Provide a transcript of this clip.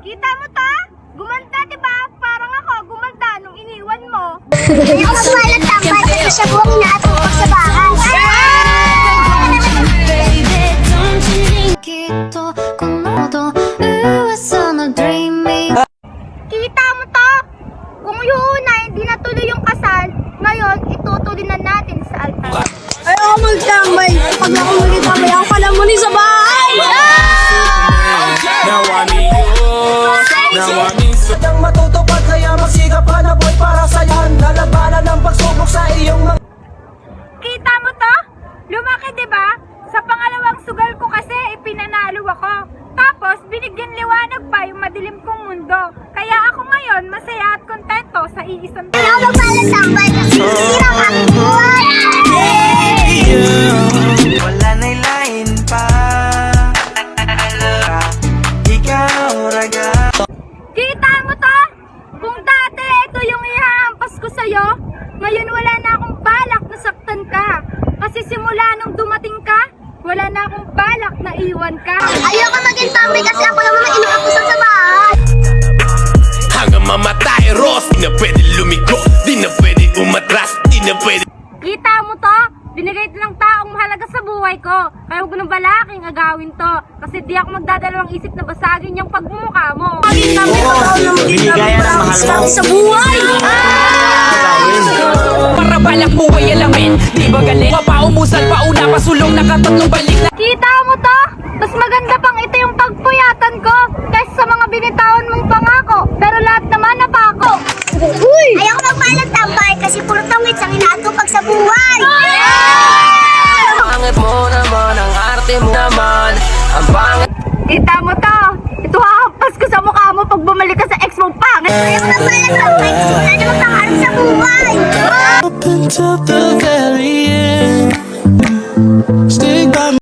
Kita mo to? Gumanda, diba? Parang ako, gumanda nung iniwan mo. Ayaw magwalat tambay kasi siya buwang inaatupag sa bahay. Kita mo to? Kung yung una, hindi natuloy yung kasal, ngayon, itutuloy na natin sa altar. Ayaw magtambay. Pag ako magtambay, ako pala muli sa bahay. Now I'm in you. Now I'm in so. Nang matutupad kaya magsikap ka na boy para sa'yan. Lalabanan ng pagsubok sa iyong mga Kita mo to? Lumaki, diba? Sa pangalawang sugal ko kasi, ipinanalo ako. Tapos, binigyan liwanag pa yung madilim kong mundo. Kaya ako ngayon, masaya at kontento sa iisang Ayaw magwalat tambay kasi sisira ang aking buhay. wala na'y lain pa. Ikaw raga. Kita mo to? Kung dati ito yung ihahampas ko sa'yo, ngayon wala na akong balak na saktan ka. Kasi simula nung dumating ka, wala na akong balak na iwan ka. Ayaw ko maging tambay kasi ako lang naman inuupusan sa bahay. Hanggang mamatay, Ross. Di na pwede lumiko. Di na pwede umatras. Di na pwede. Kita mo to? Binigay ito ng taong mahalaga sa buhay ko. Kaya huwag nang balaking agawin to. Kasi di ako magdadalawang isip na basagin yung pagmumukha mo. Maging tambay ko ako na maging tambay para sa buhay. Para balak buhay alamin. Di ba galing? Mapaumusan pauna pasulong nakatatlong balik na. Kita mo to? Mas maganda pang ito yung pagpuyatan ko kaysa sa mga binitawan mong pangako. Pero lahat naman napako. Ayaw ko magwalat tambay kasi puro tawid ang inaatupag sa buhay. Pangit mo naman, ang arte mo naman. Ang pangit. Kita mo to? Ito hahampas ko sa mukha mo pag bumalik ka sa ex mong pangit. Ayaw ko magwalat tambay kasi wala namang pangarap sa buhay. Open to the